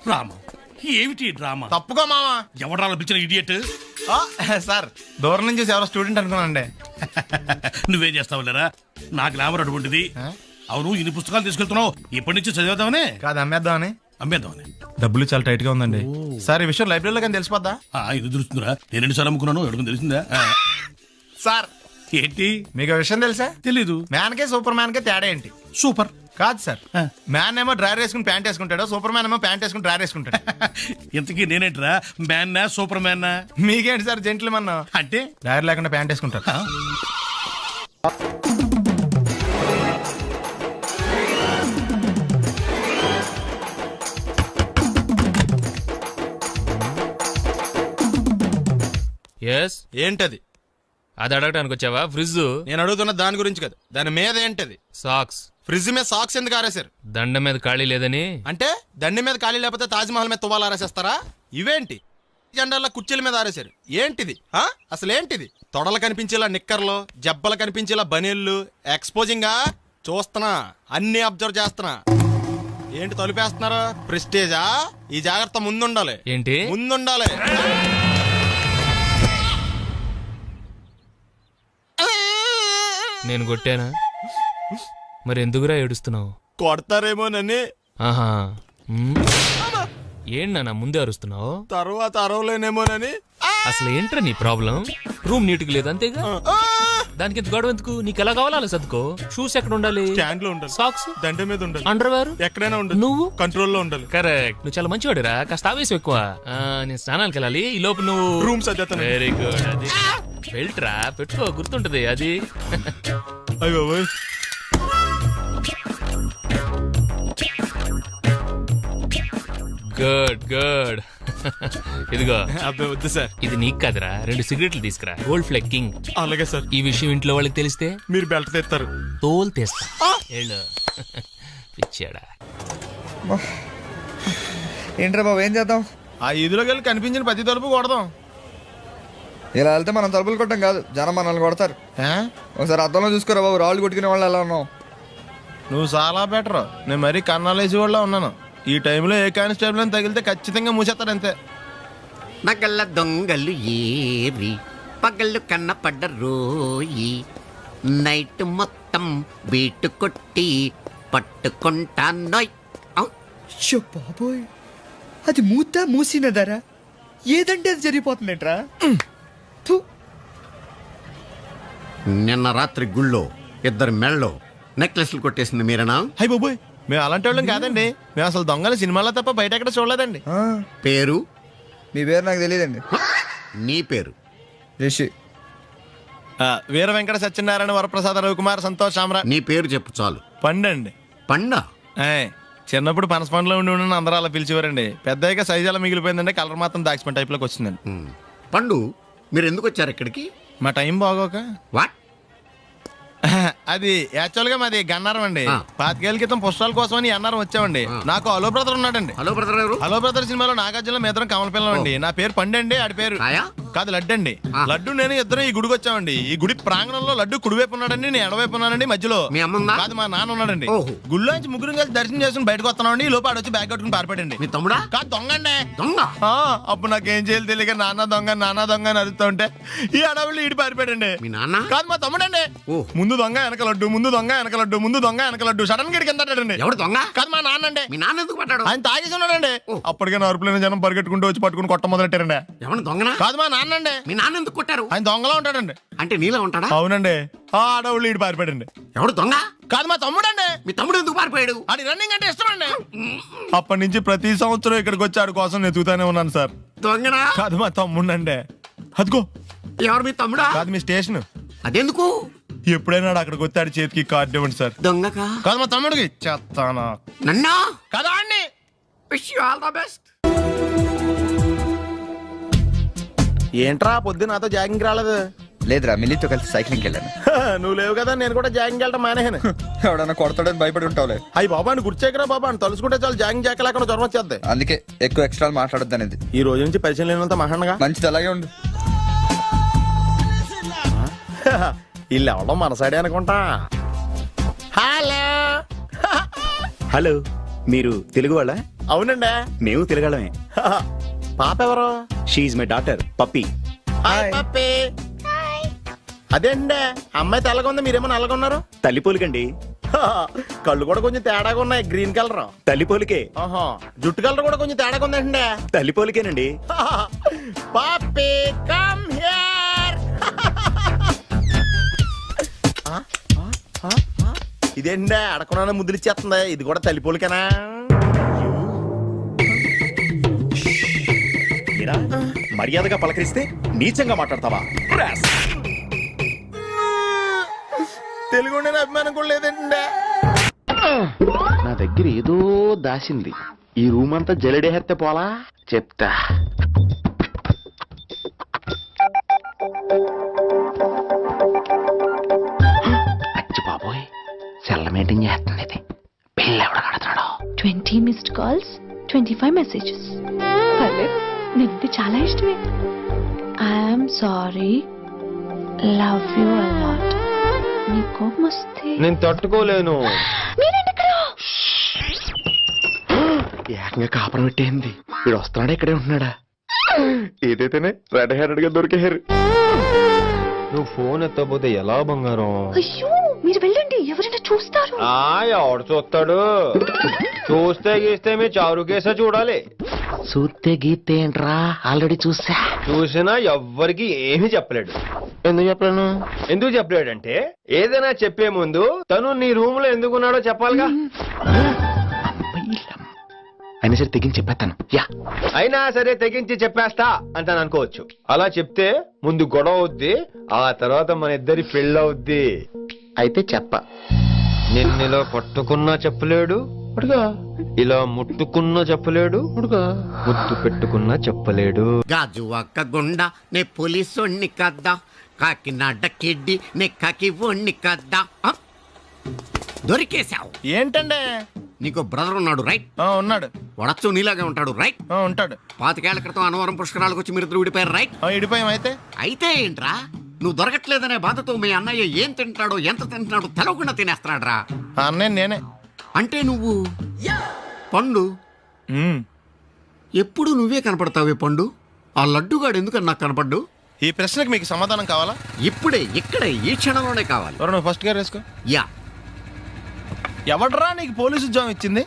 Drama ఏమిటి drama? తప్పుకో మావా. ఎవడా పిలిచిన ఇడియట్? సార్ దూరం నుంచి చూసి ఎవరో స్టూడెంట్ అనుకున్నానండి. నువ్వేం చేస్తావు లేరా? నా గ్లామర్ అటువంటిది. అవును, ఇన్ని పుస్తకాలు తీసుకెళ్తున్నావు, ఇప్పటి నుంచి చదివేద్దామనే కాదు అమ్మేద్దామని. అమ్మేద్దామని. డబ్బులు చాలా టైట్ గా ఉందండి సార్. ఈ విషయం లైబ్రరీలో కానీ తెలిసిపోద్దా? ఇది తెలుస్తుందిరా, నేను 2 సార్లు అమ్ముకున్నాను, ఎవరికి తెలిసిందా? సార్ ఏంటి మీకు విషయం తెలుసా? తెలీదు. మ్యాన్ కే సూపర్ మ్యాన్ కే తేడా ఏంటి? సూపర్ కాదు సార్, మ్యాన్ ఏమో డ్రైవర్ వేసుకుని ప్యాంట్ వేసుకుంటాడు, సూపర్ మ్యాన్ ఏమో ప్యాంట్ వేసుకుని డ్రైవర్ వేసుకుంటాడు. ఇంతకీ నేనేంట్రా, మ్యాన్నా సూపర్ మ్యాన్నా? మీకేంటి సార్ జెంట్లు మన్నా? అంటే డ్రైవర్ లేకుండా ప్యాంట్ వేసుకుంటారు. ఏంటది? అది అడగటానికి వచ్చావా? ఫ్రిడ్జ్. నేను అడుగుతున్న దాని గురించి కదా, దాని మీద ఏంటది? సాక్స్. ఫ్రిడ్జ్ మీద సాక్స్ ఎందుకు ఆరేశారు? దండ మీద ఖాళీ లేదని. అంటే దండి మీద ఖాళీ లేకపోతే తాజ్మహల్ మీద తువ్వాలు ఆరేసేస్తారా? ఇవేంటి జెండాల కుర్చీల మీద ఆరేశారు? ఏంటిది అసలు ఏంటిది? తొడలు కనిపించేలా నిక్కర్లు, జబ్బలు కనిపించేలా బనీళ్లు, ఎక్స్పోజింగా చూస్తున్నా, అన్ని అబ్జర్వ్ చేస్తున్నా. ఏంటి తలుపేస్తున్నారా? ప్రెస్టేజా? ఈ జాగ్రత్త ముందుండాలి. ఏంటి ముందుండాలి. నేను కొట్టానా? మరి ఎందుకురా ఏడుస్తున్నావు? కొడతారేమోనని. ఆహా. ఏంటన్నా ముందే అరుస్తున్నావు? తర్వాత అరవలేనేమోనని. అసలు ఏంట్రా నీ ప్రాబ్లం? రూమ్ నీట్గా లేదు అంతేగా, దానికి ఎంత గొడవ ఎందుకు? నీకు ఎలా కావాలో అలా సర్దుకో. షూస్ ఎక్కడ ఉండాలి? స్టాండ్ లో ఉండాలి. సాక్స్ దండ మీద ఉండాలి. అండర్వేర్ ఎక్కడైనా ఉండాలి. నువ్వు కంట్రోల్లో ఉండాలి. కరెక్ట్. నువ్వు చాలా మంచివాడురా, కాస్త ఆవేశం ఎక్కువ. నేను స్నానానికి వెళ్ళాలి, ఈ లోపు నువ్వు రూమ్ సర్దేస్తాను. Very good. అది బెల్ట్ రా, పెట్టుకో, గుర్తుంటది అది. అయ్యో గుడ్ గుడ్. ఇదిగో. అబ్బాయి వద్దు సార్. ఇది నీకు కాదురా, 2 సిగరెట్లు తీసుకురా. Gold flake king. అలాగే సార్. ఈ విషయం ఇంట్లో వాళ్ళకి తెలిస్తే మీరు బెల్ట్ తెస్తారు. తోలు తీస్తా. పిచ్చాడా. ఏంట్రా బాబు, ఏం చేద్దాం? ఆ ఈదులోకి వెళ్ళి కనిపించిన ప్రతి తలుపు కొడదాం. ఇలా వెళ్తే మనం తలుపులు కొట్టం కాదు, జనం మనల్ని కొడతారు. ఒకసారి అద్దంలో చూసుకోరా బాబు, రాళ్ళు కొట్టుకునే వాళ్ళు ఎలా ఉన్నావు? నువ్వు చాలా బెటర్. నేను మరీ కన్నాలేసి వాళ్ళ ఉన్నాను. ఈ టైంలో ఏ కానిస్టేబుల్ అని తగిలితే ఖచ్చితంగా మూసేస్తాడు అంతే. నగల దొంగలు ఏరి పగళ్ళు కన్నపడ్డ రోయి, నైట్ మొత్తం బీటు కొట్టి పట్టుకుంటానోయ్. బాబోయ్, అది మూసినదరా? ఏదంటే అది జరిగిపోతుందేంట్రా? నిన్న రాత్రి గుళ్ళో 2 మెళ్ళలో నెక్లెస్లు కొట్టేసింది మీరేనా? హై బాబోయ్, మేము అలాంటి వాళ్ళం కాదండి. మేము అసలు దొంగలు సినిమాలో తప్ప బయట ఎక్కడ చూడలేదండి. పేరు? మీ పేరు నాకు తెలియదండి. నీ పేరు? రిషి. వీర వెంకట సత్యనారాయణ వరప్రసాద రవికుమార్ సంతోష్ సామ్రా. నీ పేరు చెప్పు చాలు. పండండి. పండా? చిన్నప్పుడు పనస పండులో ఉండి అందరూ అలా పిలిచేవారండి. పెద్దగా సైజు అలా మిగిలిపోయిందండి, కలర్ మాత్రం దాచిపోయిన టైప్లోకి వచ్చిందండి. పండు, మీరు ఎందుకు వచ్చారు ఇక్కడికి? మా టైం బాగోక. వాట్? అది యాక్చువల్ గా మాది గన్నారం అండి. 5 ఏళ్ల క్రితం పుష్పాల కోసం అని అన్నారం వచ్చామండి. నాకు హలో బ్రదర్ ఉన్నాడండి. హలో బ్రదర్ ఎవరు? హలో బ్రదర్ సినిమాలో నాగార్జున మేదరం కమల పిల్లం అండి. నా పేరు పండండి, ఆడి పేరు కాదు లడ్డు అండి. లడ్డు నేను ఇద్దరం ఈ గుడికి వచ్చామండి. ఈ గుడి ప్రాంగణంలో లడ్డు కుడివైపు ఉన్నాడండి, నేను ఎడవైపు ఉన్నానండి. మధ్యలో కాదు మా నాన్న ఉన్నాడండి. గుళ్ళో నుంచి ముగ్గురు కలిసి దర్శనం చేసుకుని బయటకు వస్తున్నామండి. ఈ లోపు ఆడొచ్చి బ్యాగ్ కట్టుకుని పారిపోయాడండి. మీ తమ్ముడా? కాదు దొంగ అండి. దొంగ? అప్పుడు నాకేం చేయాలి తెలియక నాన్న దొంగ అని అరుస్తూ ఉంటే ఈ అడవులు ఈడి పారిపోయాడండి. మీ నాన్న? కాదు మా తమ్ముడండి. ముందు దొంగ వెనక లడ్డు, ముందు దొంగ వెనక లడ్డు, ముందు దొంగ వెనక లడ్డు. సడన్ గా కిందండి. ఎవడు దొంగ? కాదు మా నాన్న అండి. మీ నాన్న ఎందుకు పడ్డాడు? ఆయన తాగేసి ఉన్నాడండి. అప్పటికే అరుపులైన జనం పరిగెట్టుకుంటూ వచ్చి పట్టుకుని కొట్ట మొదలెట్టారండి. ఎవడు దొంగనా? కాదు మా నాన్న అండి. మీ నాన్న ఎందుకు కొట్టారు? ఆయన దొంగలా ఉంటాడండి. అంటే నీలా ఉంటాడా? అవునండి. ఆ అడవులు ఈడు పారిపోయాడండి. ఎవడు దొంగ? కాదు మా తమ్ముడండి. మీ తమ్ముడు ఎందుకు పారిపోయాడు? అది రన్నింగ్ అంటే ఇష్టం అండి. అప్పటి నుంచి ప్రతి సంవత్సరం ఇక్కడికి వచ్చి ఆడి కోసం వెతుకుతానే ఉన్నాను సార్. దొంగనా? కాదు మా తమ్ముడండి. అదిగో. ఎవరు మీ తమ్ముడా? కాదు మీ స్టేషన్. అదెందుకు? ఎప్పుడైనా అక్కడికి వచ్చాడు చేతికి కార్డు ఇవ్వండి సార్. దొంగకా? కాదు మా తమ్ముడికి. చెత్తానా? నన్నా? కదా అండి. Wish you all the best. ఏంట్రా పొద్దున్న నాతో జాగింగ్ రాలేదు? లేదురా, మిల్లీతో కలిసి సైక్లింగ్ వెళ్ళాను. నువ్వు లేవు కదా, నేను కూడా జాగింగ్ వెళ్ళటం మానేహాను. ఎవడన్నా కొడతాడని భయపడి ఉంటావులే. అయ్యి బాబా అని గుర్చేకరా బాబా అని తలుసుకుంటే చాలు జాగింగ్ చేయలేకుండా జ్వరం వచ్చేద్ది. అందుకే ఎక్కువ ఎక్స్ట్రా మాట్లాడొద్దు అనేది. ఈ రోజు నుంచి పరిచయం లేనంత మహాన్గా మంచిది, అలాగే ఉండు. వీళ్ళు ఎవడం మన సైడే అనుకుంటా. Hello hello. మీరు తెలుగు వాళ్ళ? అవునండి. మేము తెలుగాళ్ళమే. పాప ఎవరు? She's my daughter Pappi. Hi Pappi. అదేండి అమ్మాయి తెల్లగా ఉంది, మీరేమో నల్లగా ఉన్నారు. తల్లిపోలికండి. కళ్ళు కూడా కొంచెం తేడాగా ఉన్నాయి, గ్రీన్ కలర్. తల్లిపోలికే. ఆహా, జుట్టు కలర్ కూడా కొంచెం తేడాగా ఉందండి. తల్లిపోలికేనండి. పాపి కమ్ హియర్. ఇదేంటి అడగకుండా ముద్దులు ఇచ్చేస్తుంది, ఇది కూడా తల్లిపోలికేనా? మీరా మర్యాదగా పలకరిస్తే నీచంగా మాట్లాడతావా? తెలుగు ఉండే అభిమానం కూడా లేదండి. నా దగ్గర ఏదో దాసింది. ఈ రూమ్ అంతా జలడేహెత్తే పోలా చెప్తా. అచ్చి బాబోయ్, సెల్ల మెయింటైన్ చేస్తుంది ఇది. పిల్ల ఎవడ కడుతున్నాడు? 20 మిస్డ్ కాల్స్, 25 మెసేజెస్. పర్లేదు, నీకు చాలా ఇష్టమే. I'm sorry, love you a lot. నీ కోపం వస్తే నేను తట్టుకోలేను. మీరేంటి ఇక్కడ? ఏకంగా కాపురం పెట్టేంది. వీడు వస్తున్నాడా ఇక్కడే ఉంటున్నాడా? ఏదైతేనే రెడ్ హ్యాండెడ్ గా దొరికారు. నువ్వు ఫోన్ ఎత్తపోతే ఎలా బంగారం? అయ్యో, మీరు వెళ్ళండి, ఎవరైనా చూస్తారు. ఎవడు చూస్తాడు? చూస్తే గీస్తే మీ చారు కేసా చూడాలి. చూస్తే గీతే ఏంట్రా, ఆల్రెడీ చూసినా ఎవ్వరికి ఏమీ చెప్పలేడు. ఎందుకు చెప్పలేను? ఎందుకు చెప్పలేడంటే ఏదైనా చెప్పే ముందు తను నీ రూమ్ లో ఎందుకున్నాడో చెప్పాలిగా. అయినా సరే తెగించి చెప్పేస్తాను. అయినా సరే తెగించి చెప్పేస్తా అంటాను అనుకోవచ్చు. అలా చెప్తే ముందు గొడవ అవుద్ది, ఆ తర్వాత మన ఇద్దరి పెళ్ళవుద్ది. అయితే చెప్ప. నిన్నెలా పట్టుకున్నా చెప్పలేడు, ఇలా ముట్టుకున్నా చెప్పలేడు, ముద్దు పెట్టుకున్నా చెప్పలేడు. గాజు ఒక్క గుండ నే పోలీసోణ్ణి కద్దా, కాకినాడ కిడ్డి నే కాకి ఒణ్ణి కద్దా. దొరికేశావు. ఏంటండి? నీకు బ్రదర్ ఉన్నాడు రైట్? ఉన్నాడు. వడచ్చు నీలాగే ఉంటాడు రైట్? ఉంటాడు. 25 ఏళ్ల క్రితం అనవరం పుష్కరాలకు వచ్చి మీరిద్దరు విడిపోయారు రైట్? ఇడిపోయాం. అయితే అయితే ఏంట్రా, నువ్వు దొరకట్లేదనే బాధతో మీ అన్నయ్య ఏం తింటాడో ఎంత తింటున్నాడో తెలవకుండా తినేస్తాడ్రా. అన్నయ్య నేనే. అంటే నువ్వు పండు. ఎప్పుడు నువ్వే కనపడతావే పండు. ఆ లడ్డుగాడు ఎందుకని నాకు కనపడ్డు? ఈ ప్రశ్నకు మీకు సమాధానం కావాలా? ఇప్పుడే ఇక్కడే ఈ క్షణంలోనే కావాలి. నువ్వు ఫస్ట్ గేర్ వేసుకో. యా. ఎవడరా నీకు పోలీసు ఉద్యోగం ఇచ్చింది?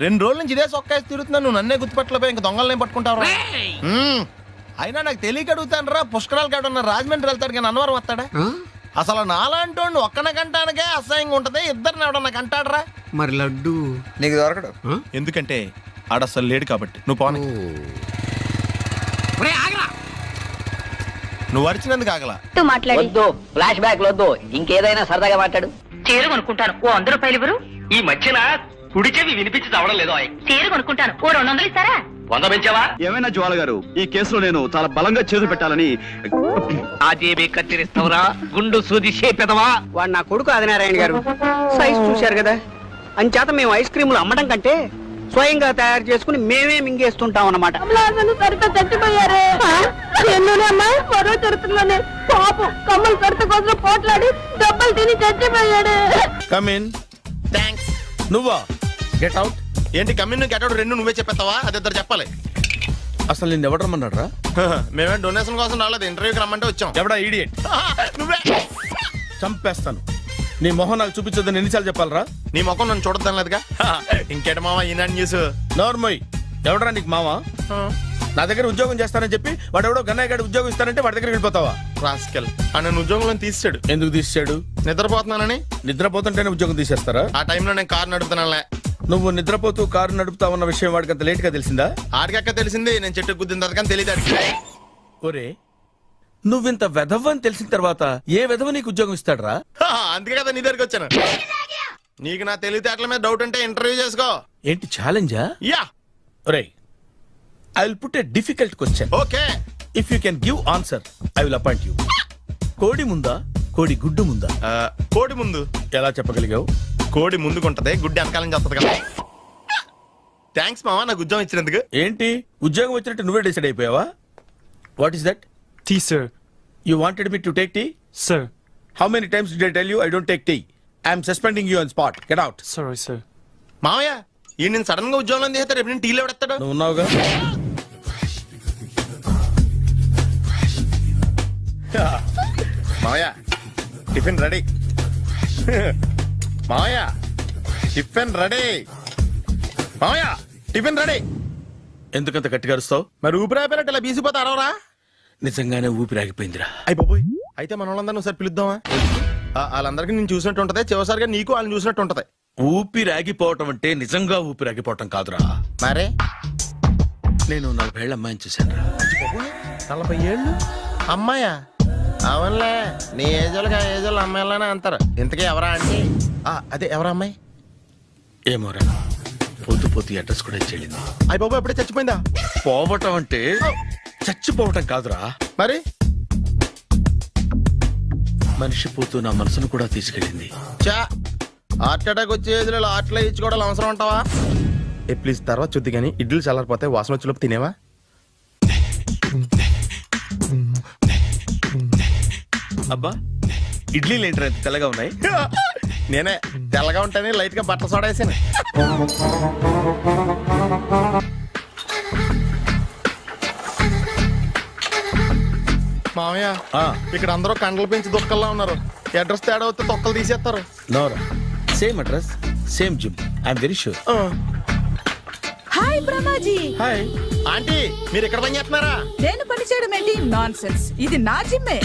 2 రోజుల నుంచి ఇదే సొక్కాసి తిరుగుతున్నా, నువ్వు నన్నే గుర్తుపట్టలేపోయి ఇంకా దొంగలనే పట్టుకుంటావు. అయినా నాకు తెలియక అడుగుతాను రా, పుష్కరాలు కాడున్న రాజమండ్రి వెళ్తాడు కానీ అన్నవరం వస్తాడా? అసలు నాలాంటి వాడిని ఒక్కన కంటానికే అసహ్యంగా ఉంటది, ఇద్దరిని ఎవడన్నా కంటాడరా? మరి లడ్డు నీకు దొరకడు. ఎందుకంటే ఆడ అసలు లేడు కాబట్టి. నువ్వు పోనీ. నువ్వు అరిచినందుకు ఆగలా. వద్దు, ఫ్లాష్ బ్యాక్ వద్దు, ఇంకేదైనా సరదాగా మాట్లాడు. చీర కొనుక్కుంటాను, ఓ 100 రూపాయలు ఇవ్వరు? ఈ మధ్యన కుడి చెవి వినిపించి చావడం లేదు. చీర కొనుక్కుంటాను, ఓ 200 ఇస్తారా? 100 పెంచావా? ఏమైనా జ్వాల గారు, ఈ కేసులో నేను చాలా బలంగా చేతులు పెట్టాలని. ఆ జేబీ కత్తిరిస్తావురా, గుండు సూది చేపెదవా? వాడు నా కొడుకు ఆదినారాయణ గారు. సైజ్ చూశారు కదా, అంచేత మేము ఐస్ క్రీములు అమ్మడం కంటే స్వయంగా తయారు చేసుకుని మేమే మింగేస్తుంటాం అన్నమాట. చచ్చిపోయారే. మరో చరిత్రలోనే పాపం కమ్మలు కడత కోసం పోట్లాడి దెబ్బలు తిని చచ్చిపోయాడు. కమిన్. థ్యాంక్స్. నువ్వా? Get out. ఏంటి కమిన్ గెట్ అవుట్ రెండు నువ్వే చెప్పేస్తావా? అది ఇద్దరు చెప్పాలి. అసలు నిన్ను ఎవరు రమ్మన్నాడు రా? మేమే డొనేషన్ కోసం రాలేదు, ఇంటర్వ్యూకి రమ్మంటే వచ్చాం. ఎవడా ఈడియట్? నువ్వే. చంపేస్తాను. నీ మొహం నాకు చూపించొద్దని ఎన్నిసార్లు చెప్పాలరా? నీ ముఖం నన్ను చూడద్దాం లేదుగా. ఇంకేట మావా ఈనాడు న్యూస్. నోర్మోయ్, ఎవడరా నీకు మావా? నా దగ్గర ఉద్యోగం చేస్తానని చెప్పి వాడు ఎవడో గన్నయ్య గారి ఉద్యోగం ఇస్తానంటే వాడి దగ్గర వెళ్ళిపోతావా? రాస్కెల్. నన్ను ఉద్యోగంలో తీసాడు. ఎందుకు తీసాడు? నిద్రపోతున్నానని. నిద్రపోతుంటేనే ఉద్యోగం తీసేస్తారా? ఆ టైంలో నేను కారు నడుపుతున్నానులే. నువ్వు నిద్రపోతూ కారు నడుపుతావన్న విషయం వాడికి అంత లేట్ గా తెలిసిందా? ఆడికక్క తెలిసింది, నేను చెట్టు గుద్దిన తర్వాత కానీ తెలియదు. ఒరే, నువ్వింత వెధవ్ అని తెలిసిన తర్వాత ఏ వెధవ నీకు ఉద్యోగం ఇస్తాడరా? అందుకే కదా నీ దగ్గరికి వచ్చాను. నీకు నా తెలివితేటల మీద డౌట్ ఉంటే ఇంటర్వ్యూ చేసుకో. ఏంటి ఛాలెంజా? యా. ఒరే, I will put a difficult question. Okay. If you can give answer I will appoint you. కోడి ముందా, కోడి గుడ్డు ముందా? కోడి ముందు. ఎలా చెప్పగలిగావు? కోడి ముందుకుంటది, గుడ్డి వెనకాలం చేస్తుంది కదా. థ్యాంక్స్ మావా నాకు ఉద్యోగం ఇచ్చినందుకు. ఏంటి ఉద్యోగం వచ్చినట్టు నువ్వే డిసైడ్ అయిపోయావా? What is that? Tea sir. You wanted me to take tea? Sir. How many times did I tell you I don't take tea? I am suspending you on spot. Get out. Sorry, sir. మావయ్య ఈ నేను sudden గా ఉద్యోగంలో తీస్తాడు రేపు నేను టీలో పెడతాడు. నువ్వు ఉన్నావుగా. మావయ్య టిఫిన్ రెడీ. మావయ్య టిఫిన్ రెడీ. మావయ్య టిఫిన్ రెడీ. ఎందుకంత గట్టిగా అరుస్తావు? మరి ఊపిరి అయిపోయినట్టు ఇలా బీసిపోతే అరవరా? నిజంగానే ఊపిరాగిపోయిందిరా. అయిపోయి అయితే మన వాళ్ళందరినీ ఒకసారి పిలుద్దామా? వాళ్ళందరికీ నేను చూసినట్టు ఉంటది, చివరిసారిగా నీకు వాళ్ళని చూసినట్టు ఉంటది. ఊపిరాగిపోవటం అంటే నిజంగా ఊపిరాగిపోవటం కాదురా. మరే నేను 40 ఏళ్ళ అమ్మాయిని చూశాను రా. 40 ఏళ్ళు అమ్మాయా? అవునులే, నీ ఏజోళ్ళకి ఆ ఏజోళ్ళు అమ్మాయిలానే అంటారు. ఇంతకీ ఎవరా అంటే అదే ఎవరా అమ్మాయి? ఏమోరా, పొద్దు పొద్దు అడ్రస్ కూడా ఇచ్చేళ్ళింది. అయిపోయి ఎప్పుడే చచ్చిపోయిందా? పోవటం అంటే చచ్చిపోవటం కాదురా, మరి మనిషి పోతూ నా మనసును కూడా తీసుకెళ్ళింది. చా హార్ట్ అటాక్ వచ్చే ఏజ్లో హార్ట్లో ఇచ్చుకోవడం అవసరం ఉంటావా? ప్లీజ్ తర్వాత చూద్ది కానీ ఇడ్లీ చల్లారిపోతే వాసన వచ్చేలోపు తినేవా? అబ్బా, ఇడ్లీలు ఏంట్రా ఇంత తెల్లగా ఉన్నాయి? నేనే తెల్లగా ఉంటానే లైట్ గా బట్టలు సోడా వేసాను. మామయ్య ఇక్కడ అందరూ కండలు పెంచి దుక్కల్లా ఉన్నారు. అడ్రస్ తేడా వస్తే తొక్కలు తీసేస్తారు. నోరా, same address same gym, I'm very sure. Hi Brahmaji. Hi aunty, మీరు ఇక్కడ పని చేస్తున్నారా? నేను పని చేయడం ఏంటి? నాన్ సెన్స్, ఇది నా జిమ్మే.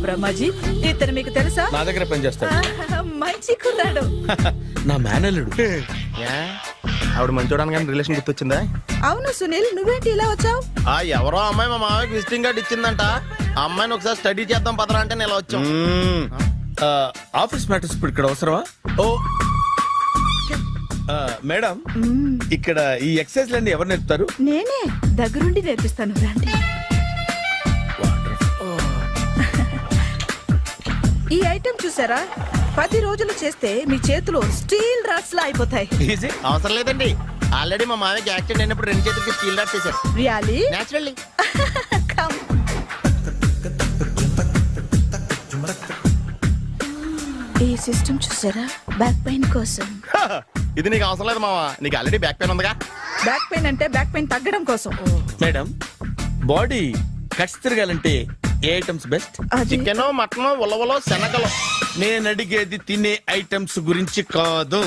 బ్రహ్మాజీ, ఇతను మీకు తెలుసా? నా దగ్గర పని చేస్తాడు. మంచి కుర్రాడు. నా మేనల్లుడు. ఆవిడ మంచోడానికి కానీ రిలేషన్ గుర్తొచ్చిందా? అవును సునీల్, నువ్వేంటి ఇలా వచ్చావు? ఎవరో అమ్మాయి మా మామయ్యకి విజిటింగ్ కార్డు ఇచ్చిందంట. ఆ అమ్మాయిని ఒకసారి స్టడీ చేద్దాం పదరా అంటే నేను ఇలా వచ్చాం. ఆఫీస్ మ్యాటర్స్ ఇప్పుడు ఇక్కడ అవసరమా? ఓ మేడం, ఇక్కడ ఈ ఎక్సర్సైజ్ లన్నీ ఎవరు నేర్పుతారు? నేనే దగ్గరుండి నేర్పిస్తాను, రండి. ఈ ఐటెం చూసారా? 10 రోజులు చేస్తే మీ చేతులు స్టీల్ రాట్స్ లా అయిపోతాయి. అవసరం లేదండి, ఆల్రెడీ మా మామయ్యకి యాక్సిడెంట్ అయినప్పుడు 2 చేతులకి స్టీల్ డాట్ చేశారు. రియల్లీ? నేచురల్లీ. కమ్. ఈ సిస్టమ్ చూసారా? బ్యాక్ పెయిన్ కోసం. ఇది నీకు అవసరం లేదు మావా, నీకు ఆల్రెడీ బ్యాక్ పెయిన్ ఉందిగా. బ్యాక్ పెయిన్ అంటే బ్యాక్ పెయిన్ తగ్గడం కోసం. మేడం, బాడీ కట్స్ తిరగాలంటే ఏ ఐటమ్స్ బెస్ట్? చికెన్, మటన్, ఉలవలో, శనగలు. నేను అడిగేది తినే ఐటమ్స్ గురించి కాదు,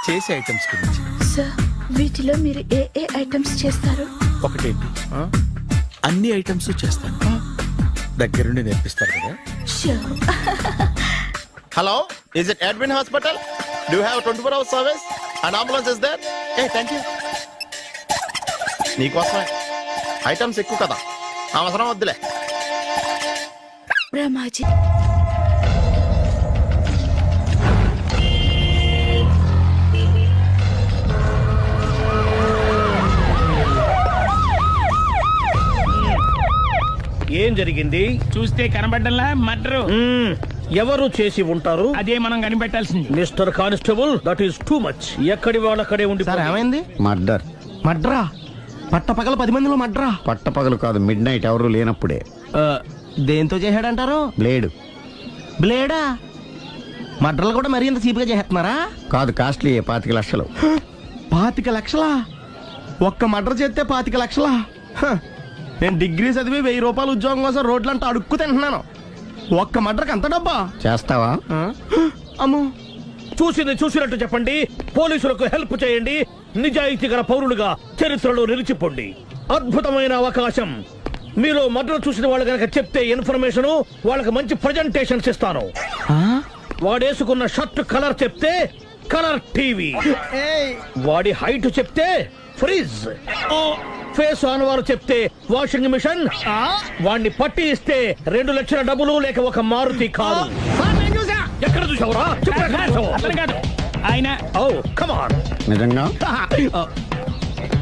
చేసే ఐటమ్స్ గురించి. సార్, వీటిలో మీరు ఏ ఏ ఐటమ్స్ చేస్తారు? ఒకటేంటి, అన్ని ఐటమ్స్ చేస్తాను. దగ్గరుండి నేర్పిస్తారు కదా. Hello, is it admin hospital? Do you have 24 hours service and ambulance is there? Thank you. నీకోసమే ఐటమ్స్ ఎక్కువ కదా, అవసరం వద్దులే. బ్రహ్మాజీ, ఏం జరిగింది? చూస్తే కనబడ్డంలా మర్డరు. ఎవరు చేసి ఉంటారు? అదే మనం కనిపెట్టాల్సింది. Mister constable, that is too much. ఎక్కడి వాళ్ళక్కడే ఉండి. ఏమైంది? మర్డర్. మడ్రా? పట్టపగల 10 మందిలో మడ్రా? పట్టపగలు కాదు, మిడ్ నైట్ ఎవరు లేనప్పుడే. దేంతో చేశాడంటారు? బ్లేడు. బ్లేడా? మడ్రలు కూడా మరీ ఇంత చీప్గా చేస్తున్నారా? కాదు, కాస్ట్లీ 25 లక్షలు. 25 లక్షలా? ఒక్క మడ్ర చేస్తే 25 లక్షలా? నేను డిగ్రీ చదివి 1000 రూపాయలు ఉద్యోగం కోసం రోడ్లంతా అడుక్కు తింటున్నాను. ఒక్క మడ్రకు అంత డబ్బా? చేస్తావా? అమ్మో, చూసింది చూసినట్టు చెప్పండి. పోలీసులకు హెల్ప్ చేయండి. నిజాయితీ గల పౌరులుగా చరిత్రలో నిలిచిపోండి. అద్భుతమైన అవకాశం. మీలో మర్డర్ చూసిన వాళ్ళు కనుక చెప్తే ఇన్ఫర్మేషన్, వాళ్ళకి మంచి ప్రజెంటేషన్స్ ఇస్తాను. వాడేసుకున్న షర్ట్ కలర్ చెప్తే కలర్ టీవీ, వాడి హైట్ చెప్తే ఫ్రిజ్, ఫేస్ ఆన్ వారు చెప్తే వాషింగ్ మిషన్, వాడిని పట్టి ఇస్తే 2 లక్షల డబ్బులు లేక ఒక మారుతి కారు. ఎక్కడ చూసావురా? అతను కాదు ఆయన. Oh come on. నిజంగా?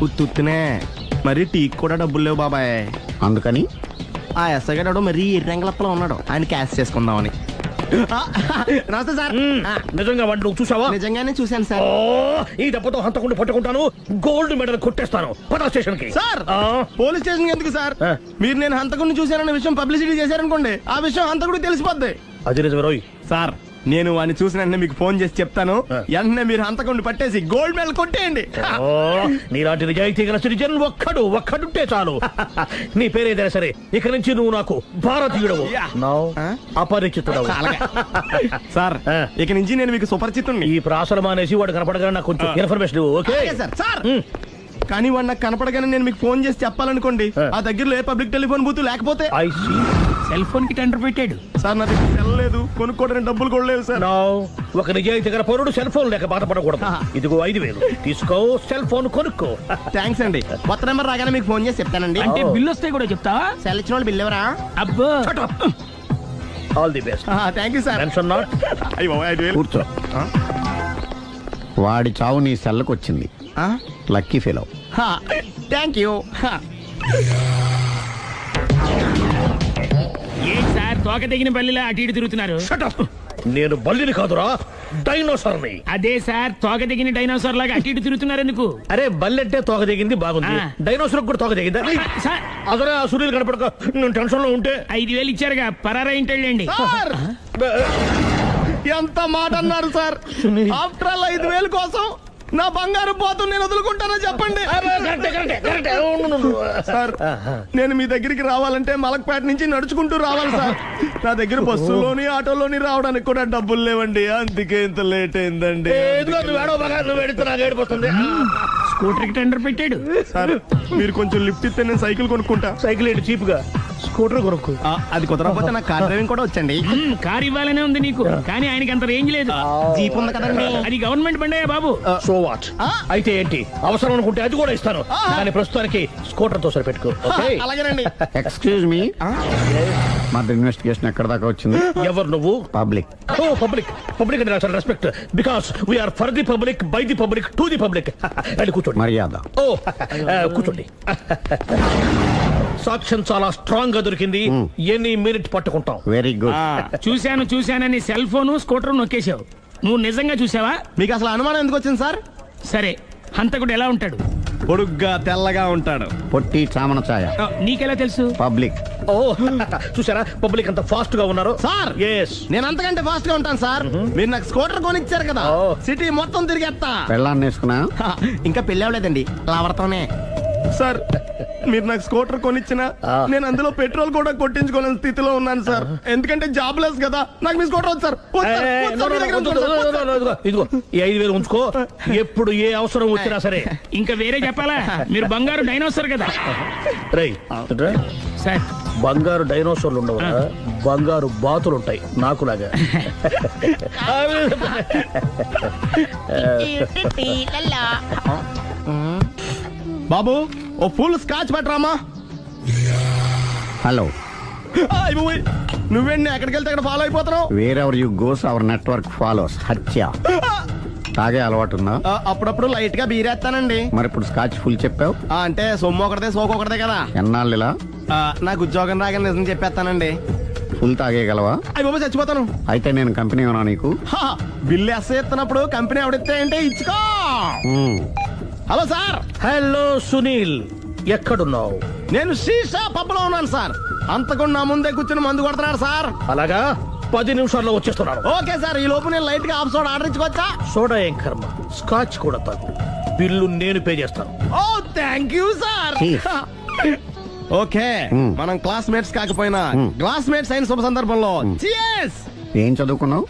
ఉత్తునే మరి టీకి కూడా డబ్బులు లేవు బాబాయ్. అందుకని ఆ ఎస్ఐ గారు మరీ ఎర్రంగలప్పలో ఉన్నాడు, ఆయన క్యాష్ చేసుకుందామని. నమస్తే సార్. నిజంగా వాడిని నువ్వు చూసావా? నిజంగానే చూశాను సార్. ఈ దెబ్బతో హంతకుండా పట్టుకుంటాను, గోల్డ్ మెడల్ కొట్టేస్తాను. పద స్టేషన్ కి. సార్, పోలీస్ స్టేషన్ ఎందుకు సార్? మీరు నేను హంతకుడిని చూశానన్న విషయం పబ్లిసిటీ చేశారనుకోండి, ఆ విషయం హంతకుడికి తెలిసిపోద్ది. అది నిజమే రోయ్. సార్, నేను వాడిని చూసిన వెంటనే మీకు ఫోన్ చేసి చెప్తాను. వెంటనే మీరు హంతకుండా పట్టేసి గోల్డ్ మెడల్ కొట్టేయండి. నీలాంటి నిజాయితీ గల సిటిజన్ ఒక్కడుంటే చాలు. నీ పేరేదైనా సరే ఇక నుంచి నువ్వు నాకు భారతీయుడవు, అపరిచితుడవు. సార్ ఇక నుంచి నేను మీకు సుపరిచితుణ్ణి. ఈ ప్రాసలు మానేసి వాడు కనపడగా నాకు కొంచెం ఇన్ఫర్మేషన్ ఓకే సార్. సార్ కానీ వాడు నాకు కనపడగానే నేను మీకు ఫోన్ చేసి చెప్పాలనుకోండి, ఆ దగ్గరలో ఏ పబ్లిక్ టెలిఫోన్ బూత్ లేకపోతే సెల్ ఫోన్ కి టెండర్ పెట్టాడు. సార్ నా దగ్గర సెల్ లేదు, కొనుక్కోవడానికి డబ్బులు కూడా లేవు సార్. ఒక నిజాయితీ గల పౌరుడు సెల్ ఫోన్ లేక బాధపడకూడదు. ఇదిగో 5,000 తీసుకో, సెల్ ఫోన్ కొనుక్కో. థ్యాంక్స్ అండి. కొత్త నెంబర్ రాగానే మీకు ఫోన్ చేసి చెప్తానండి. అంటే బిల్ వస్తే కూడా చెప్తావా? సెల్ ఇచ్చిన వాళ్ళు బిల్ ఎవరా? అబ్బో, all the best. Thank you sir. Mention not. కూర్చో. వాడి చావు నీ సెల్లకు వచ్చింది. Lucky fellow. Thank you. ఏం సార్ తోక తెగిన బల్లిలా అటు ఇటు తిరుగుతున్నారు? నేను బల్లిని కాదురా, డైనోసార్ని. అదే సార్, తోక తెగిన డైనోసార్ లాగా అటు ఇటు తిరుగుతున్నారు ఎందుకు? అరే బల్లెట్టే తోక తెగింది బాగుంది, డైనోసార్ కూడా తోక తెగిందా? అదరే ఆ సూర్యులు కనపడక నేను టెన్షన్ లో ఉంటే 5,000 ఇచ్చారుగా, పరారా ఇంటండి. ఎంత మాట అన్నారు సార్. ఆఫ్టర్ ఆల్ 5,000 కోసం నా బంగారు పోతు నేను వదులుకుంటానని చెప్పండి. సార్ నేను మీ దగ్గరికి రావాలంటే మలక్పేట నుంచి నడుచుకుంటూ రావాలి సార్. నా దగ్గర బస్సులోని ఆటోలోని రావడానికి కూడా డబ్బులు లేవండి, అందుకే ఇంత లేట్ అయిందండి. స్కూటర్ కి టెండర్ పెట్టాడు సార్. మీరు కొంచెం లిఫ్ట్ ఇస్తే నేను సైకిల్ కొనుక్కుంటా. సైకిల్ ఏంటి చీప్ గా, స్కూటర్ కొనుక్కు. అది కుదరకపోతే నాకు కార్ డ్రైవింగ్ కూడా వచ్చండి. కార్ ఇవ్వాలనే ఉంది నీకు, కానీ ఆయనకి అంత రేంజ్ లేదు. జీప్ ఉంది కదండి. అది గవర్నమెంట్ బండే బాబు. So what? అయితే ఏంటి, అవసరం అనుకుంటే అది కూడా ఇస్తాను, కానీ ప్రస్తుతానికి స్కూటర్ తో సరిపెట్టుకో. అలాగేనండి. ఎక్స్క్యూజ్ మీ, మర్డర్ ఇన్వెస్టిగేషన్ ఎక్కడ దాకా వచ్చింది? ఎవరు నువ్వు? పబ్లిక్. ఓ పబ్లిక్. పబ్లిక్ అంటే చాలా respect, because we are for the public, by the public, to the public. అది కూర్చోండి. మర్యాద. ఓ కూర్చోండి. సాక్ష్యం చాలా స్ట్రాంగ్ గా దొరికింది, ఎన్ని మినిట్ పట్టుకుంటాం. Very good. చూశానని సెల్ ఫోన్ స్కూటర్ నొక్కేశావు. నువ్వు నిజంగా చూసావా? మీకు అసలు అనుమానం ఎందుకు వచ్చింది సార్? సరే, హంతకుడు ఎలా ఉంటాడు? పొడుగ్గా తెల్లగా ఉంటాడు. పొట్టి చామన ఛాయ. నీకెలా తెలుసు? పబ్లిక్. ఓ చూసారా పబ్లిక్ అంత ఫాస్ట్ గా ఉన్నారు. సార్ నేను అంతకంటే ఫాస్ట్ గా ఉంటాను సార్. మీరు నాకు స్కూటర్ కొనిచ్చారు కదా, సిటీ మొత్తం తిరిగేస్తా. పెళ్ళాన్ని వేసుకున్నా? ఇంకా పెళ్ళి అవ్వలేదండి, లావర్తోనే. సార్ మీరు నాకు స్కూటర్ కొనిచ్చిన నేను అందులో పెట్రోల్ కూడా కొట్టించుకోలేని స్థితిలో ఉన్నాను సార్. ఎందుకంటే జాబ్ లెస్ కదా, నాకు మీ స్కూటర్ వద్దు సార్. ఇదిగో ఈ 5,000 ఉంచుకో, ఎప్పుడు ఏ అవసరం వచ్చినా సరే. ఇంకా వేరే చెప్పాలా? మీరు బంగారు డైనోసార్ కదా. రై సార్, బంగారు డైనోసార్లు ఉండవు, బంగారు బాతులు ఉంటాయి నాకులాగా. బాబు ఓ ఫుల్ స్కాచ్ పట్టరామా. హలో. నువ్వేండి ఎక్కడికి వెళ్తే అక్కడ ఫాలో అయిపోతున్నావు? Wherever you goes our network follows. హత్య. తాగే అలవాటు ఉందా? అప్పుడప్పుడు లైట్ గా బీరేస్తానండి. మరి ఇప్పుడు స్కాచ్ ఫుల్ చెప్పావు అంటే సొమ్ము ఒకటిదే సోకు ఒకటిదే కదా. ఎన్నాళ్ళు ఇలా? నాకు ఉద్యోగం రాగానే నిజం చెప్పేస్తానండి. ఫుల్ తాగేయగలవా? అయ్యి బాబు చచ్చిపోతాను. అయితే నేను కంపెనీ ఉన్నా నీకు? బిల్లు ఎస్ ఎత్తినప్పుడు కంపెనీ ఎవడితే అంటే ఇచ్చుకో. Hello sir. హలో సునీల్, ఎక్కడున్నావు? నేను శీషా పబ్లో ఉన్నాను సార్. అంతకుండా నా ముందే కూర్చుని మందు కొడుతున్నాడు సార్. అలాగా, 10 నిమిషాల్లో వచ్చేస్తున్నాను. Okay sir. ఈ లోపు నేను లైట్ గా హాఫ్ సోడా ఆర్డర్ ఇచ్చుకోవచ్చా? సోడా ఏం కర్మ, స్కాచ్ కూడా తాగు. బిల్లు నేను పే చేస్తాను. ఓ థ్యాంక్ యూ సార్. ఓకే, మనం క్లాస్మేట్స్ కాకపోయినా క్లాస్మేట్స్ అయిన శుభ సందర్భంలో చియర్స్. ఏం చదువుకున్నావు?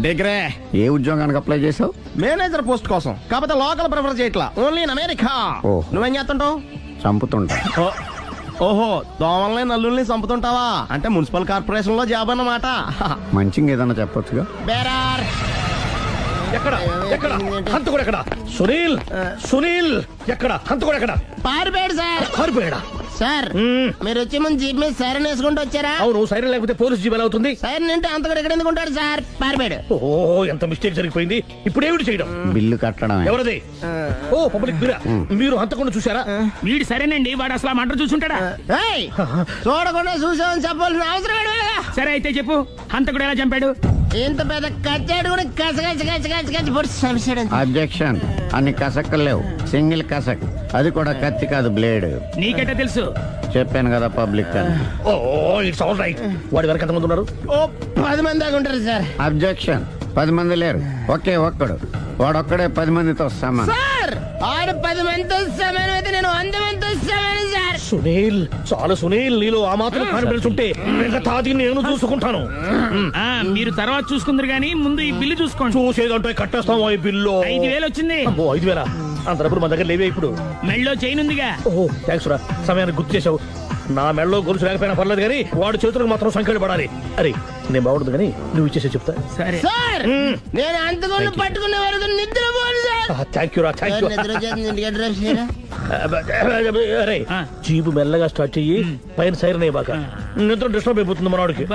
డిగ్రీ. ఏ ఉద్యోగానికి అప్లై చేసావు? మేనేజర్ పోస్ట్ కోసం. కాకపోతే లోకల్ ప్రిఫర్ చేయట్లా, ఓన్లీ ఇన్ అమెరికా. నువ్వేం చేస్తుంటావు? చంపుతుంటా. ఓహో, దోమల్ని నల్లుల్ని చంపుతుంటావా? అంటే మున్సిపల్ కార్పొరేషన్ లో జాబ్ అన్నమాట. మంచిగా ఏదన్నా చెప్పొచ్చుగా. బేరార్. ఎక్కడ ఎక్కడ హంతకుడు ఎక్కడ? సునీల్, సునీల్ ఎక్కడ? హంతకుడు ఎక్కడ? పారిపోయాడు సార్. పారిపోయాడా? సార్ మీరు వచ్చే ముందు జీప్ మీద సైరన్ వేసుకుంటూ వచ్చారా? అవును, సైరన్ లేకపోతే పోలీస్ జీప్ ఎలా అవుతుంది? సైరన్ అంటే అంతకుడు ఎక్కడ ఎందుకు ఉంటాడు సార్? పారిపోయాడు. ఓ ఎంత మిస్టేక్ జరిగిపోయింది. ఇప్పుడు ఏమిటి చేయడం? బిల్లు కట్టడం. ఎవరది? ఓ పబ్లిక్ బిరా. మీరు హంతకుండా చూసారా? వీడు సరేనండి, వాడు అసలు మంట చూసుంటాడా? చూడకుండా చూసామని చెప్పాల్సిన అవసరం. సరే అయితే చెప్పు, హంతకుడు ఎలా చంపాడు? ఇంత పెద్ద కచ్చాడు కూడా అబ్జెక్షన్. అన్ని కసక్కలు లేవు, సింగిల్ కసక్. అది కూడా కత్తి కాదు, బ్లేడ్. నీకెట్టా తెలుసు? చెప్పాను కదా పబ్లిక్ అని. Oh it's all right. వాడి వెనక ఎంతమంది ఉన్నారు? ఓ 10 మంది దాకా ఉంటారు సార్. అబ్జెక్షన్. 10 మంది లేరు, ఒకే ఒక్కడు. వాడొక్కడే 10 మందితో సమానం. సార్ ఆడు 10 మందితో సమానం అయితే నేను 100 మందితో సమానం సార్. సునీల్, చాలా సునీల్, నీలో ఆ మాత్రం కాన్ఫిడెన్స్ ఉంటే మిగతాది నేను చూసుకుంటాను. మీరు తర్వాత చూసుకుందరు గానీ ముందు ఈ బిల్లు చూసుకోండి. చూసేదంటే కట్టేస్తాం ఈ బిల్లు. 5,000 వచ్చింది. అబ్బో 5,000? అంత డబ్బులు మన దగ్గర లేవే ఇప్పుడు. మెళ్ళో చైన్ ఉందిగా. ఓహో థ్యాంక్స్ రా, సమయానికి గుర్తు చేసావు. నా మెడలో గొలుసు లేకపోయినా పర్లేదు కానీ వాడు చేతులకు మాత్రం సంఖ్యలు పడాలి. అరే నేను బాగుంటుంది కానీ నువ్వు ఇచ్చేసే చెప్తా. సరే సార్ నేను అంతకుండా పట్టుకునే వరకు నిద్రపోను సార్. థ్యాంక్ యూ రా, థ్యాంక్ యూ. నిద్ర వచ్చేస్తుంది, ఇంటికి అడ్రస్ చేయరా? అరే జీపు మెల్లగా స్టార్ట్ చెయ్యి, పైన సైరన్ అయ్యాక నిద్ర డిస్టర్బ్ అయిపోతుంది మనవాడికి.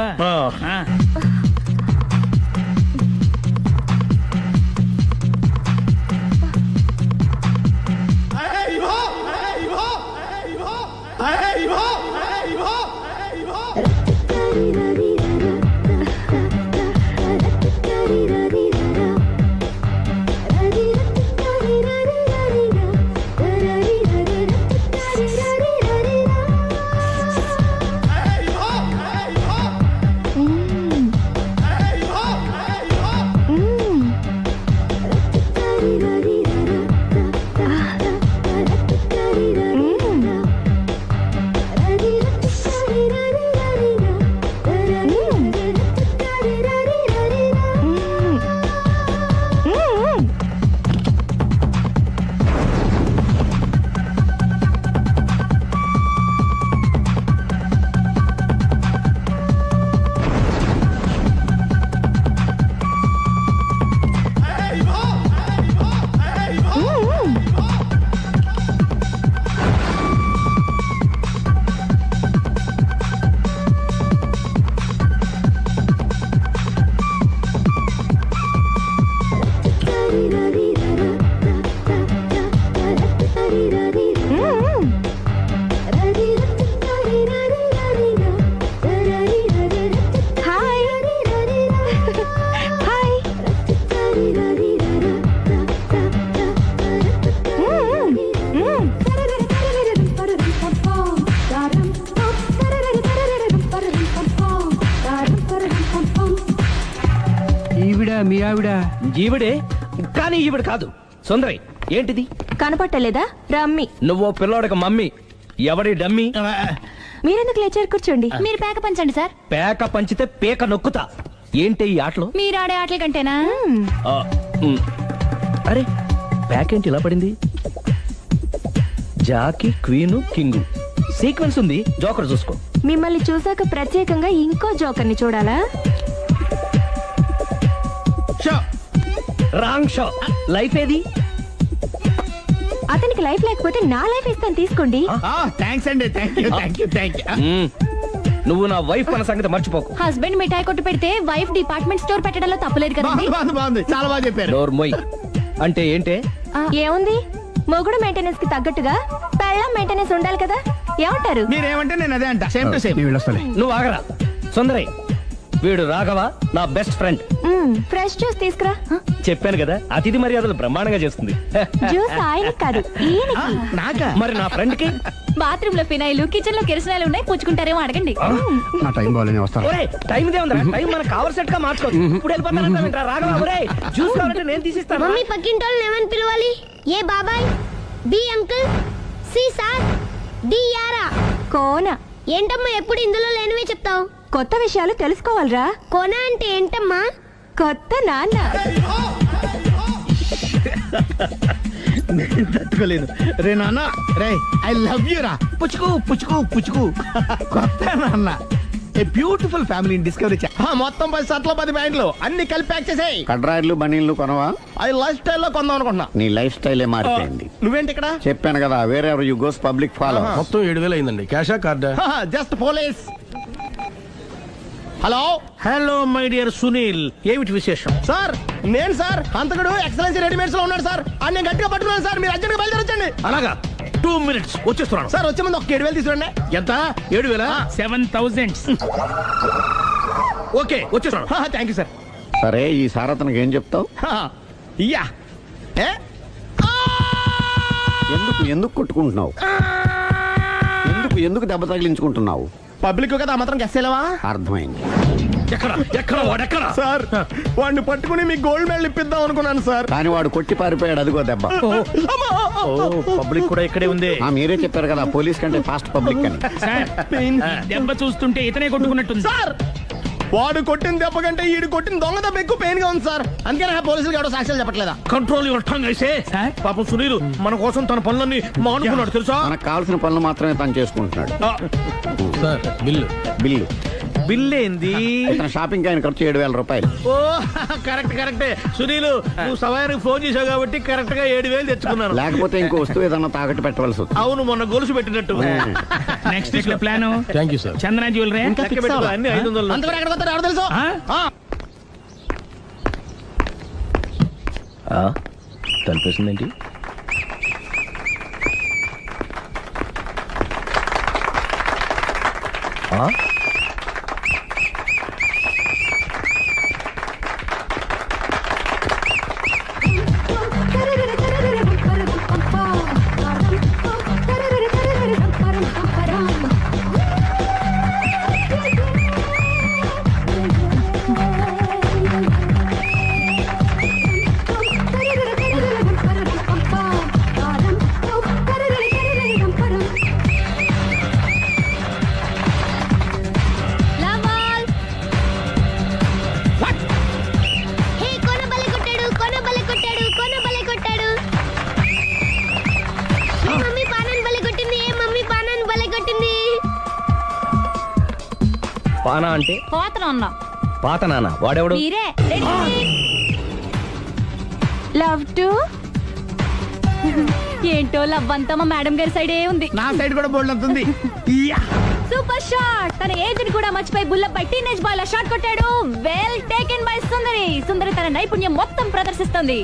మీ ఆవిడ ఈవిడే కానీ ఈవిడ కాదు. సుందరి ఏంటిది కనపట్టలేదా? రమ్మి. నువ్వు పిల్లోడికి మమ్మీ. ఎవడి డమ్మీ? మీరెందుకు లేచారు? కూర్చోండి. మీరు పేక పంచండి సార్. పేక పంచితే పేక నొక్కుతా. ఏంటి ఈ ఆటలు? మీరు ఆడే ఆటల కంటేనా? అరే ప్యాకేంటి ఇలా పడింది? జాకీ, క్వీను, కింగు సీక్వెన్స్ ఉంది. జోకర్ చూసుకో. మిమ్మల్ని చూసాక ప్రత్యేకంగా ఇంకో జోకర్ని చూడాలా? Wrong show. లైఫ్ ఏది? అతనికి లైఫ్ లేకపోతే నా లైఫ్ ఇస్తాను, తీసుకోండి. థ్యాంక్స్ అండి. Thank you. నువ్వు నా వైఫ్ మన సంగతి మర్చిపోకు. హస్బెండ్ మిఠాయి కొట్టు పెడితే వైఫ్ డిపార్ట్మెంట్ స్టోర్ పెట్టడంలో తప్పులేదు కదా? బాగుంది, చాలా బాగా చెప్పారు. డోర్ మొయ్. అంటే ఏంటే? ఏముంది, మొగుడు మెయింటెనెన్స్ కి తగ్గట్టుగా పెళ్ళం మెయింటెనెన్స్ ఉండాలి కదా? ఏమంటారు? మీరేమంటే నేను అదే అంట. Same to same. నువ్వు ఆగరా. సుందరై, వీడు రాఘవ నా బెస్ట్ ఫ్రెండ్. ఫ్రెష్ జ్యూస్ తీసుకురా. చెప్పాను కదా, అతిథి మర్యాదలు బ్రహ్మాండంగా చేస్తుంది. జ్యూస్ ఆయనకి కాదు, ఈయనకి. నాకా? మరి నా ఫ్రెండ్ కి? బాత్రూమ్ లో ఫినాయిల్, కిచెన్ లో కిరసనాయిలు ఉన్నాయి, పుచ్చుకుంటారేమో అడగండి. నా టైం బాగాలేని వస్తాను. టైం ఇదే ఉందా? టైం మనకు కావర్ సెట్ గా మార్చుకోవచ్చు. ఇప్పుడు వెళ్ళిపోతానంటా రాఘవ. ఒరే జ్యూస్ కావాలంటే నేను తీసిస్తాను. మమ్మీ పక్కింటోళ్ళని ఏమని పిలవాలి? ఏ బాబాయ్, B uncle, C sir, D యారా. కోన. ఏంటమ్మా ఎప్పుడు ఇందులో లేనివే చెప్తావు? కొత్త విషయాలు తెలుసుకోవాలరా. కోన అంటే ఏంటమ్మా? కొత్త నాన్న. తట్టుకోలేదు రే నాన్న. రే ఐ లవ్ యూ రా. పుచ్చుకు పుచ్చుకు పుచ్చుకు. కొత్త నాన్న. A beautiful family discovery. మొత్తం 10 షర్ట్లు 10 ప్యాంట్లు అన్ని కలిపి ప్యాక్ చేసేయ్. కడ్రాయిలు బనీళ్లు కొనవా? అది లైఫ్ స్టైల్లో కొందాం అనుకుంటున్నా. నీ లైఫ్ స్టైలే మారిపోయింది. నువ్వేంటి ఇక్కడ? చెప్పాను కదా, వేరే ఎవరు యు గోస్ పబ్లిక్ ఫాలో. మొత్తం 7,000 అయిందండి. క్యాషా కార్డా? Just police. Hello hello my dear Sunil, ఏమిటి విశేషం? సార్, నేను సార్ హంతకుడు ఎక్సలెన్సీ రెడీమేడ్స్ లో ఉన్నాడు సార్. అని నేను గట్టిగా పట్టుకున్నాను సార్. మీరు అర్జెంట్గా బయలుదేరొచ్చండి. అలాగా? 2 minutes వచ్చేస్తున్నాను. సార్ వచ్చే ముందు ఒక 7,000 తీసుకురండి. ఎంత? 7,000? 7,000. ఓకే వచ్చేస్తున్నాను. Thank you sir. సరే, ఈ సార్ అతనికి ఏం చెప్తావు? యా. ఎందుకు కొట్టుకుంటున్నావు? ఎందుకు నువ్వు ఎందుకు దెబ్బ తగిలించుకుంటున్నావు? పబ్లిక్ కదా ఆ మాత్రం గెస్సేలవా? అర్థమైంది. ఎక్కడ వాడెక్కడ? సార్ వాడిని పట్టుకుని మీకు గోల్డ్ మెడల్ ఇప్పిద్దాం అనుకున్నాను సార్. కానీ వాడు కొట్టి పారిపోయాడు, అదిగో దెబ్బ. పబ్లిక్ కూడా ఇక్కడే ఉంది. మీరే చెప్పారు కదా పోలీస్ కంటే ఫాస్ట్ పబ్లిక్ అని. సార్ దెబ్బ చూస్తుంటే ఇతనే కొట్టుకున్నట్టుంది. సార్ వాడు కొట్టిన దెబ్బ కంటే ఈడు కొట్టిన దొంగ దెబ్బ ఎక్కువ పెయిన్ గా ఉంది సార్. అందుకే నా పోలీసులు ఎవడో సాక్ష్యాలు చెప్పట్లేదా? కంట్రోల్ యువర్ టంగ్ అయితే. పాపం సునీల్ మన కోసం తన పనులన్నీ మానుకున్నాడు తెలుసా? మనకు కావాల్సిన పనులు మాత్రమే తను చేసుకుంటున్నాడు. సార్ బిల్లు బిల్లు బిల్ ఏంది? ఇతను షాపింగ్ ఆయన ఖర్చు 7,000 రూపాయలు. ఓ కరెక్టే సునీల్, నువ్వు సమయానికి ఫోన్ చేసావు కాబట్టి కరెక్ట్ గా 7,000 తెచ్చుకున్నాను. లేకపోతే ఇంకో వస్తువు ఏదన్నా తాకట్టు పెట్టవలసి వస్తుంది. అవును, మొన్న గొలుసు పెట్టినట్టు. నెక్స్ట్ వీక్ లో plan thank you sir. Chandra jewellery అన్ని 500. అంతవరకు ఎక్కడ పోతారు ఎవరు తెలుసు? తలిపేసిందేంటి? పానా అంటే పాత నాన్న వాడెవడు? లవ్ టు ఏంటో లవ్ అంతా మా మేడం గారి సైడే ఉంది. నా సైడ్ కూడా బోల్డ్ అంతుంది. Super shot. తన ఏజ్ ని కూడా మర్చిపోయి బుల్లపై టీనేజ్ బాయ్ లా షాట్ కొట్టాడు. Well taken by Sundari. Sundari తన నైపుణ్యం మొత్తం ప్రదర్శిస్తుంది.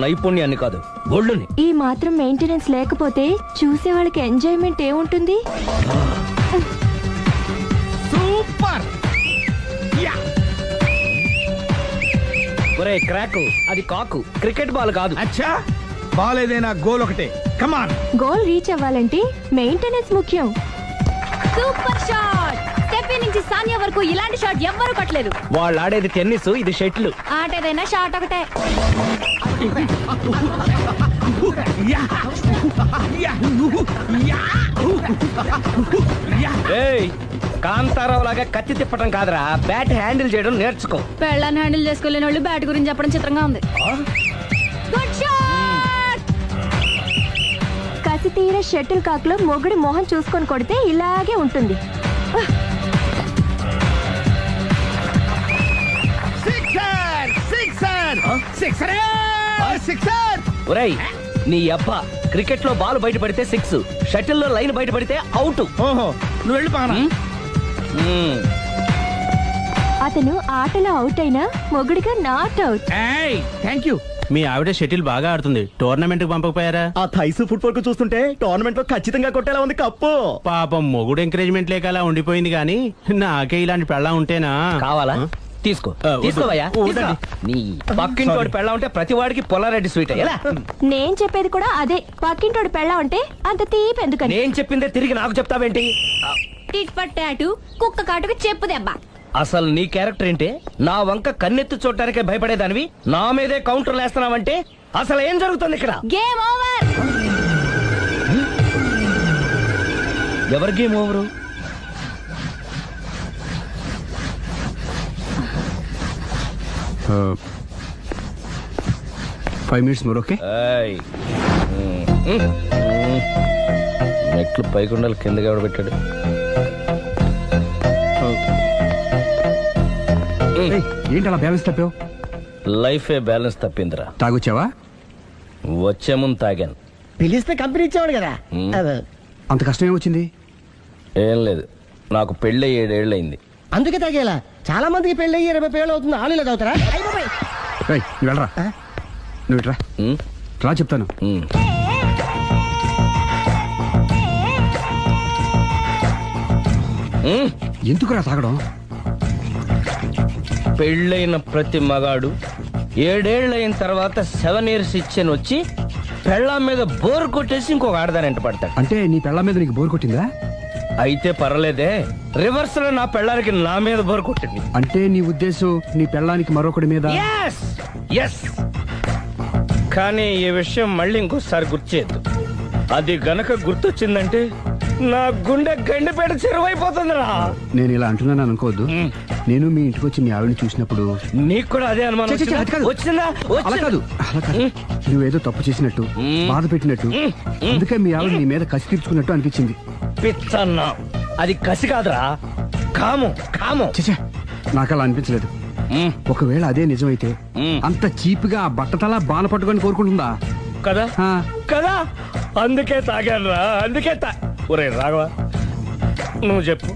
నైపుణ్యాన్ని కాదు, గోల్డ్ని. ఈ మాత్రం మెయింటెనెన్స్ లేకపోతే చూసే వాళ్ళకి ఎంజాయ్మెంట్ ఏముంటుంది? సూపర్. ఒరే క్రాకు, అది కాకు, క్రికెట్ బాల్ కాదు. అచ్చా బాల్ ఏదైనా గోల్ ఒకటే. కమాన్. గోల్ రీచ్ అవ్వాలంటే మెయింటెనెన్స్ ముఖ్యం. Super shot. స్టెఫీ నుంచి సానియా వరకు ఇలాంటి షాట్ ఎవ్వరూ కొట్టలేదు. వాళ్ళు ఆడేది టెన్నిస్, ఇది షటిల్. ఆట ఏదైనా షాట్ ఒకటే. కాంతారావు లాగా కత్తి తిప్పడం కాదురా, బ్యాట్ హ్యాండిల్ చేయడం నేర్చుకో. పెళ్ళాన్ని హ్యాండిల్ చేసుకోలేని వాళ్ళు బ్యాట్ గురించి చెప్పడం చిత్రంగా ఉంది. Good shot. కసి తీర షటిల్ కాక్ లో మొగుడి మొహం చూసుకొని కొడితే ఇలాగే ఉంటుంది. ఒరేయ్ నీ అబ్బా, క్రికెట్ లో బాల్ బయటపడితే 6, షటిల్ లో లైన్ బయటపడితే అవుట్. ఓహో నువ్వు వెళ్ళి పానా. అతను ఆటలో అవుట్ అయినా మొగుడిగా నాట్ అవుట్. Thank you. మీ ఆవిడ షటిల్ బాగా ఆడుతుంది, టోర్నమెంట్ కి పంపకపోయారా? ఆ థైస్ ఫుట్బాల్ కు చూస్తుంటే టోర్నమెంట్ లో ఖచ్చితంగా కొట్టేలా ఉంది కప్పు. పాపం మొగుడు ఎంకరేజ్మెంట్ లేక అలా ఉండిపోయింది, కానీ నాకే ఇలాంటి పెళ్ళా ఉంటేనా? కావాలా? తీసుకో తీసుకోవయ్యా. నీ పక్కింటోడి పెళ్ళ ఉంటే ప్రతి వాడికి పొలారెడ్డి స్వీట్. ఎలా? నేను చెప్పేది కూడా అదే. పక్కింటోడు పెళ్ళా ఉంటే అంత తీపి ఎందుకని? నేను చెప్పిందే తిరిగి నాకు చెప్తావేంటి? టిట్ ఫర్ టాటు, కుక్క కాటుకు చెప్పు దెబ్బ. అసలు నీ క్యారెక్టర్ ఏంటి? నా వంక కన్నెత్తి చూడటానికే భయపడేదానివి నా మీదే కౌంటర్ వేస్తున్నావంటే అసలు ఏం జరుగుతుంది ఇక్కడ? Game over. ఎవరి game over? 5 minutes more, okay? మెట్లు పైకుండలు కిందకి ఎవడ పెట్టాడు? ఏంటి అలా బ్యాలెన్స్ తప్పావు? లైఫే బ్యాలెన్స్ తప్పిందిరా. తాగొచ్చావా? వచ్చే ముందు తాగాను. పిలిస్తే కంపెనీ ఇచ్చేవాడు కదా. అంత కష్టం ఏమొచ్చింది? ఏం లేదు, నాకు పెళ్ళి 7 ఏళ్ళు అయింది. అందుకే తాగేలా. చాలా మందికి పెళ్ళి 20 ఏళ్ళు అవుతుంది. ఆలు ఇలా తాగుతారా? నువ్వు వెళ్ళరా, నువ్వు ఇట్రా రా చెప్తాను. ఎందుకురా తాగడం? పెళ్ళైన ప్రతి మగాడు 7 ఏళ్ళు అయిన తర్వాత 7 years ఇచ్చాను వచ్చి పెళ్ళాం మీద బోర్ కొట్టేసి ఇంకొక ఆడదాని ఎంట పడతాడు. అంటే నీ పెళ్ళ మీద నీకు బోర్ కొట్టిందా? అయితే పర్లేదే, రివర్స్ లో నా పెళ్ళానికి నా మీద బోర్ కొట్టింది. అంటే నీ ఉద్దేశం నీ పెళ్ళానికి మరొకటి మీద? ఎస్. కానీ ఈ విషయం మళ్ళీ ఇంకోసారి గుర్తు చేయొద్దు. అది గనక గుర్తొచ్చిందంటే నా గుండె గండిపేట చెరువైపోతుందిరా. నేను ఇలా అంటున్నాను అనుకోవద్దు. నేను మీ ఇంటికి వచ్చి మీ ఆవిడని చూసినప్పుడు నీకు కూడా అదే అనుమానం ఛీ, ఛీ, అది కాదు. వచ్చిందా? అలా కాదు, అలా కాదు. నువ్వేదో తప్పు చేసినట్టు, బాధ పెట్టినట్టు, అందుకే మీ ఆవిడ నీ మీద కసి తీర్చుకున్నట్టు అనిపించింది. పిచ్చన్నా, అది కసి కాదురా, కాము కాము. చచ్చా, నాకు అలా అనిపించలేదు. ఒకవేళ అదే నిజమైతే అంత చీప్ గా ఆ బట్టతలా బాన పట్టుకొని కోరుకుంటుందా? కదా కదా, అందుకే తాగాను రా, అందుకే ఒరే రాఘవ, నువ్వు చెప్పు,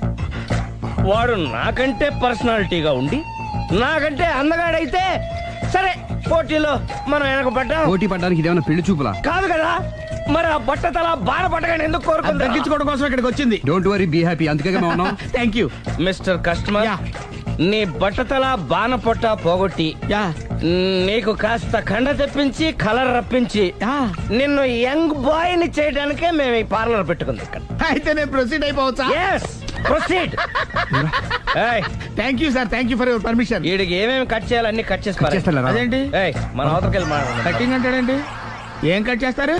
వాడు నాకంటే పర్సనాలిటీగా ఉండి నాకంటే అందగాడైతే సరే, పోటీలో మనం వెనక పడ్డాం. పోటీ పడ్డానికి ఇదేమన్నా పెళ్లి చూపులా? కాదు కదా, మరి ఆ బట్టతల బాన పట్టగానే ఎందుకు కోరుకుంటా? తగ్గించుకోవడం కోసం ఇక్కడికి వచ్చింది. Don't worry, be happy. అందుకే మేము ఉన్నాం. Thank you mister customer. నీ బట్టతల బాన పొట్ట పోగొట్టి నీకు కాస్త కండ తెప్పించి కలర్ రప్పించి నిన్ను యంగ్ బాయ్ ని చేయడానికే మేము ఈ పార్లర్ పెట్టుకుంది ఇక్కడ. అయితే నేను ప్రొసీడ్ అయిపోవచ్చా? Proceed. Thank you sir, thank you for your permission. వీడికి ఏమేమి కట్ చేయాలి అన్ని కట్ చేసి చేస్తారా? అదేంటి మన అవతలకి వెళ్ళి మాట్లాడదాం. కటింగ్ అంటాడండి? ఏం కట్ చేస్తారు?